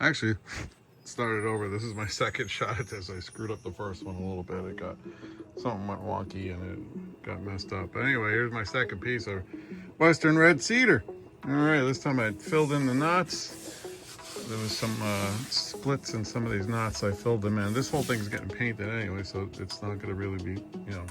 Actually, started over. This is my second shot at this. I screwed up the first one a little bit. It got, something went wonky and it got messed up. But anyway, here's my second piece of Western red cedar. All right, this time I filled in the knots. There was some splits in some of these knots. I filled them in. This whole thing's getting painted anyway, so it's not going to really be, you know,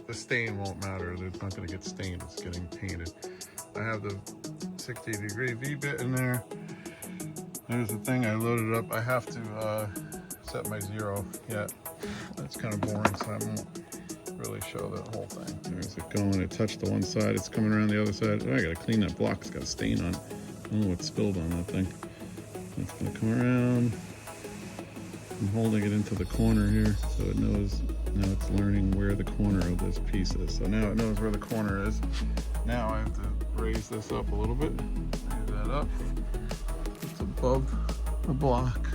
the stain won't matter. It's not going to get stained. It's getting painted. I have the 60-degree V-bit in there. There's the thing I loaded up. I have to set my zero yet. That's kind of boring, so I won't really show the whole thing. There's it going. It touched the one side. It's coming around the other side. Oh, I gotta clean that block. It's got a stain on it. I don't know what spilled on that thing. It's gonna come around. I'm holding it into the corner here, so it knows. Now it's learning where the corner of this piece is. So now it knows where the corner is. Now I have to raise this up a little bit. Raise that up. It's above the block.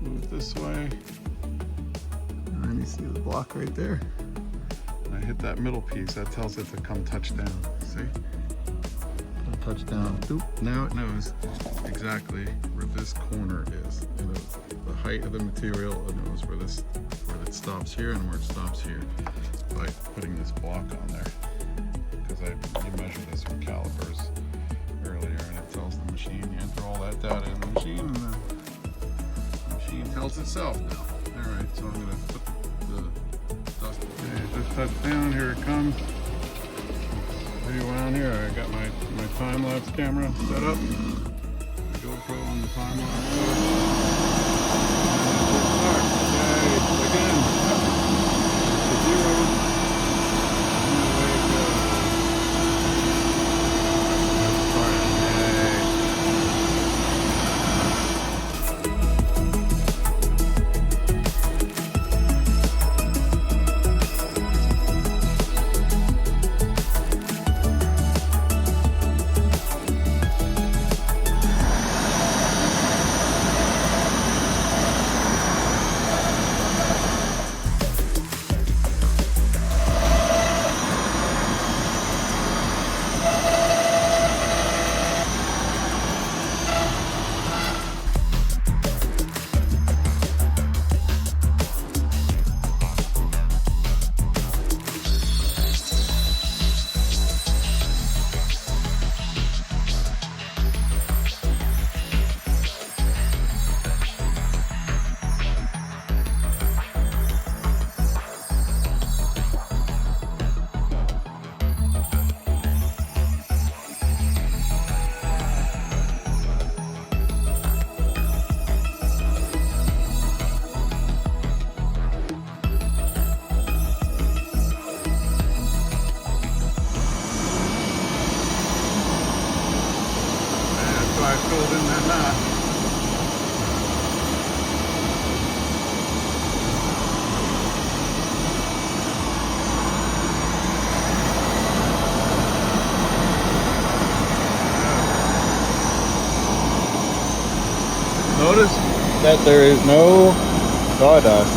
Move it this way. And then you see the block right there. And I hit that middle piece. That tells it to come touch down. See? Come touch down. Oop. Now it knows exactly where this corner is. It knows the height of the material. It knows where it stops here and where it stops here by putting this block on there. Because you measure this with calipers earlier, and it tells the machine. You enter all that data in the machine, and the machine tells itself now. All right, so I'm going to put the dust. Okay, just touch down. Here it comes. Video on here. I got my time lapse camera set up. The GoPro on the time lapse. Okay, again. To zero. I filled in that knot. Notice that there is no sawdust.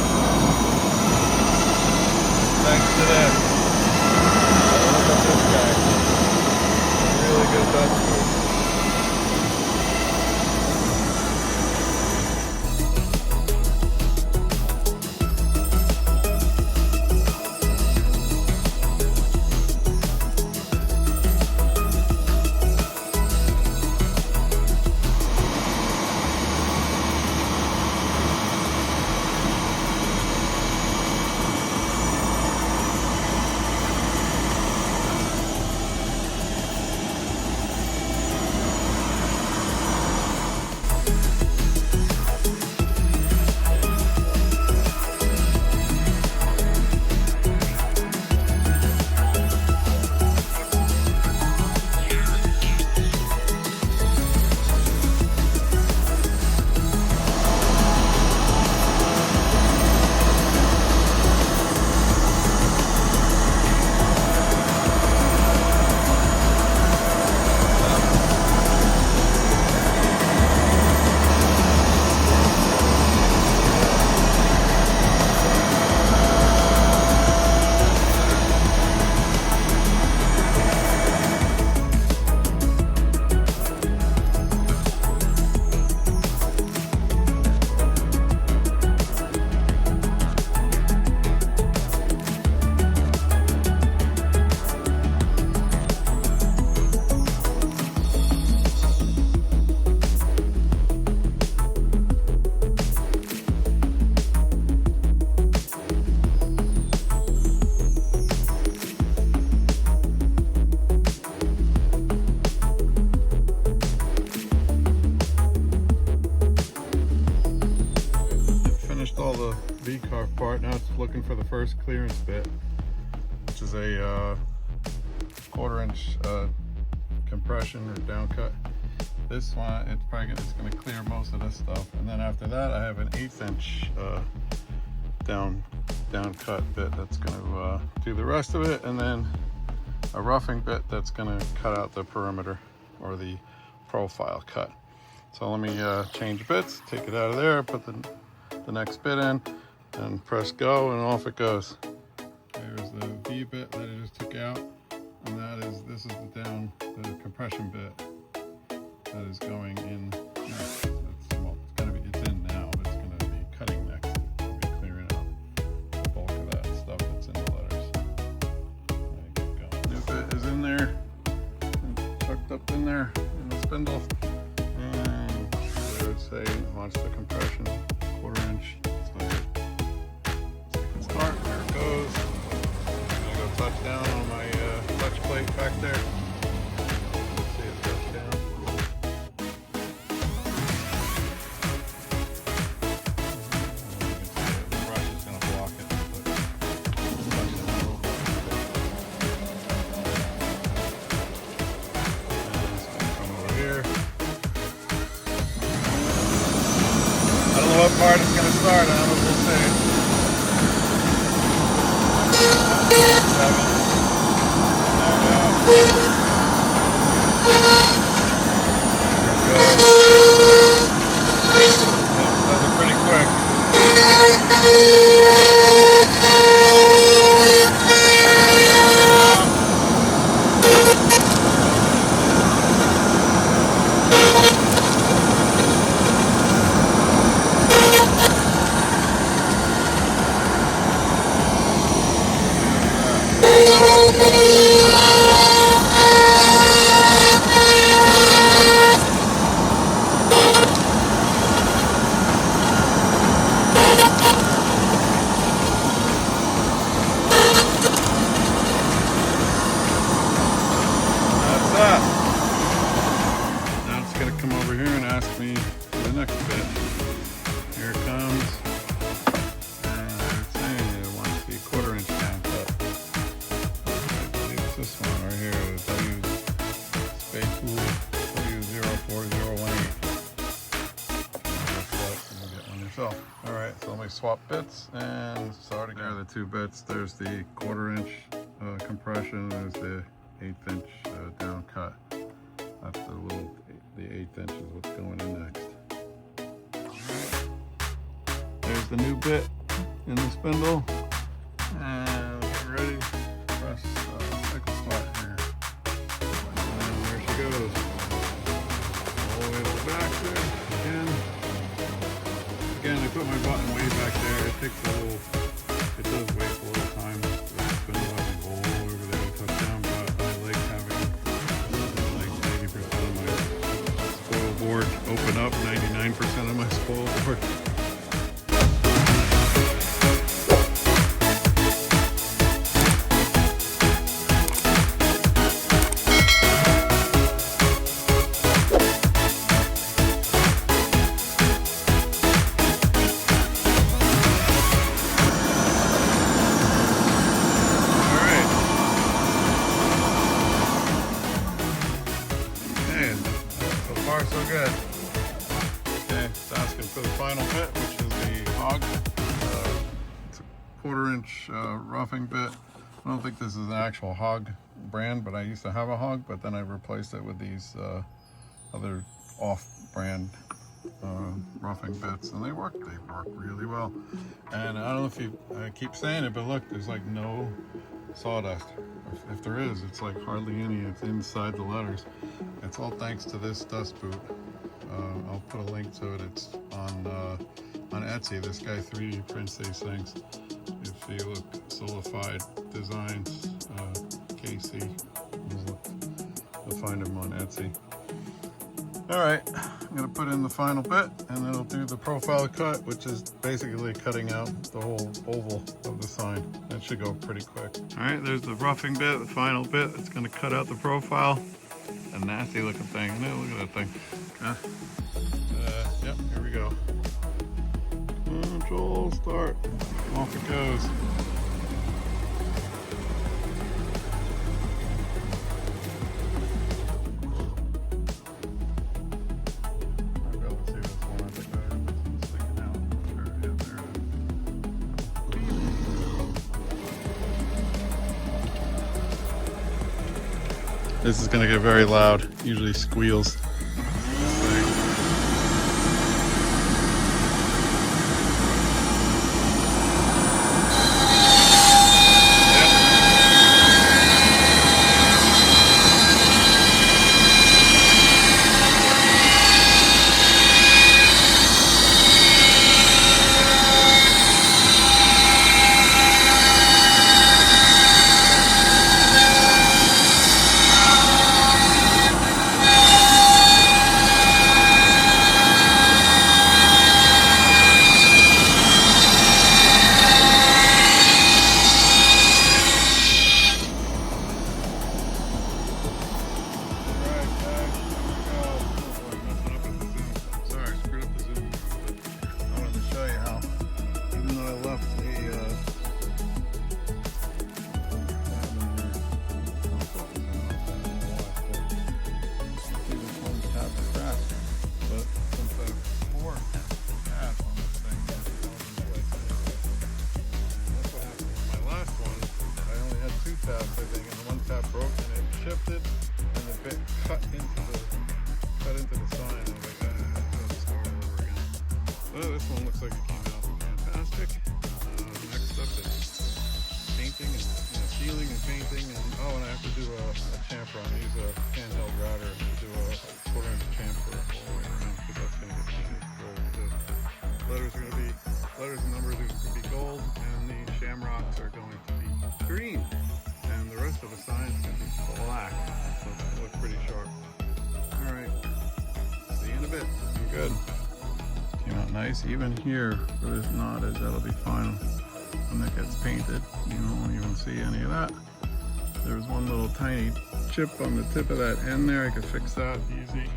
Thanks to that. Look at this guy. Really good dust proof. first clearance bit, which is a 1/4 inch compression or down cut. This one, it's going to clear most of this stuff. And then after that, I have an 1/8 inch down cut bit that's going to do the rest of it, and then a roughing bit that's going to cut out the perimeter or the profile cut. So let me change bits, take it out of there, put the next bit in, and press go, and off it goes. There's the V bit that I just took out, and this is the compression bit that is going in next. It's in now, but it's gonna be cutting next. It'll be clearing out the bulk of that stuff that's in the letters. Keep going. New bit is in there, tucked up in there in the spindle. And I would say launch the compression, 1/4 inch. Second start, there it goes. I'm gonna go touch down on my touch plate back there. See it touch down. The brush is gonna block it, but touch it a little bit. And it's gonna come over here. I don't know what part it's going to start on, but we'll see. 7. Does it pretty quick. Now it's going to come over here and ask me for the next bit. Here it comes. And it's saying it wants the 1/4 inch down cut. I believe it's this one right here. The Space Tool W04018. You get one yourself. Alright, so let me swap bits and start again. There are the two bits. There's the 1/4 inch compression. There's the 1/8 inch down cut. That's the 1/8 inch is what's going in next. There's the new bit in the spindle, and we're ready to press cycle start here. And there she goes, all the way to the back there. Again, I put my button way back there. It does waste a little time. The spindle doesn't go all over there to touch down, but I like having like 90% of my spoil board open up, 99% of my spoil board. So good. Okay, it's asking for the final bit, which is the hog. It's a 1/4 inch roughing bit. I don't think this is an actual hog brand, but I used to have a hog, but then I replaced it with these other off-brand roughing bits, and they work really well. And I don't know if I keep saying it, but look, there's like no sawdust. If there is, it's like hardly any. It's inside the letters. It's all thanks to this dust boot. I'll put a link to it. It's on Etsy. This guy 3D prints these things. If you look, Solidified Designs, KC, you'll find them on Etsy. All right, I'm gonna put in the final bit, and then it'll do the profile cut, which is basically cutting out the whole oval of the sign. That should go pretty quick. All right, there's the roughing bit, the final bit. It's gonna cut out the profile. A nasty looking thing. No, look at that thing. Yep, here we go. Control start. Off it goes. This is gonna get very loud. Usually squeals. Tabs, I think, and the one tab broke and it shifted and the bit cut into the sign. I was like, let's start all over again. Well, this one looks like it came out fantastic. Next up is painting and sealing and painting, and and I have to do a chamfer. I'm gonna use a handheld router to do a 1/4-inch chamfer all the way around because that's gonna get painted gold. The letters and numbers are gonna be gold, and the shamrocks are going to be green. And the rest of the sign's going to be black, so it's going to look pretty sharp. Alright, see you in a bit. I'm good. Came out nice. Even here, where there's not as that'll be fine when it gets painted. You won't even see any of that. There was one little tiny chip on the tip of that end there. I could fix that easy.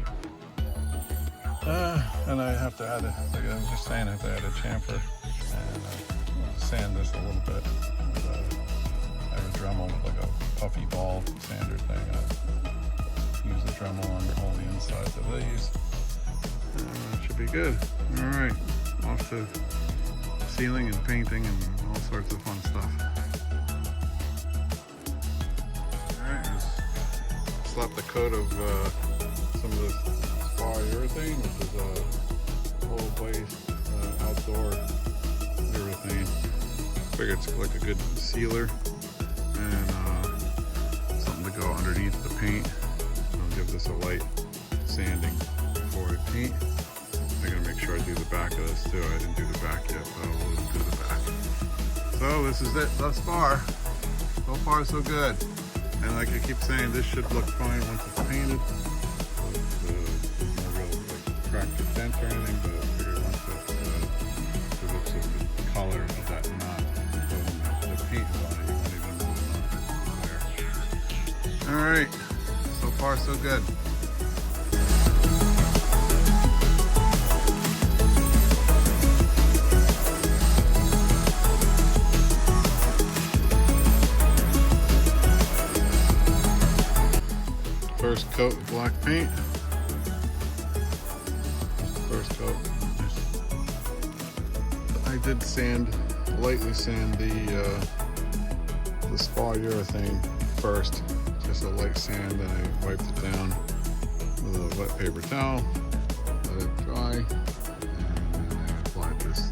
And I have to add like I was just saying, I have to add a chamfer and sand this a little bit. I have a Dremel, like a puffy ball sander thing. I use the Dremel on all the insides of these. Should be good. Alright, off to sealing and painting and all sorts of fun stuff. Alright, just slapped a coat of some of this spar urethane, which is a full-waste outdoor urethane. Figured it's like a good sealer. And something to go underneath the paint. I'll give this a light sanding before I paint. I gotta make sure I do the back of this too. I didn't do the back yet, but I will do the back. So this is it thus far. So far so good. And like I keep saying, this should look fine once it's painted. No real like cracked or dent or anything, but I figure once it's the looks of the color of that knot, the paint is on it. Alright, so far so good. First coat of black paint. First coat. I did lightly sand the spar urethane first. Just a light sand, and I wiped it down with a wet paper towel, let it dry, and then I applied this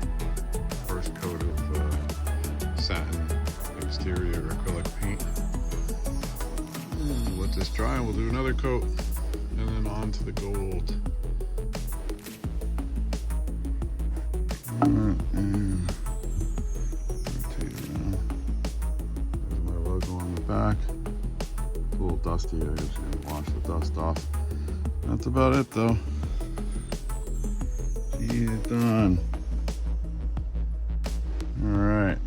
first coat of satin exterior acrylic paint. Let this dry, and we'll do another coat, and then on to the gold. And there's my logo on the back. A little dusty, I just gonna wash the dust off. That's about it though. See it done. All right.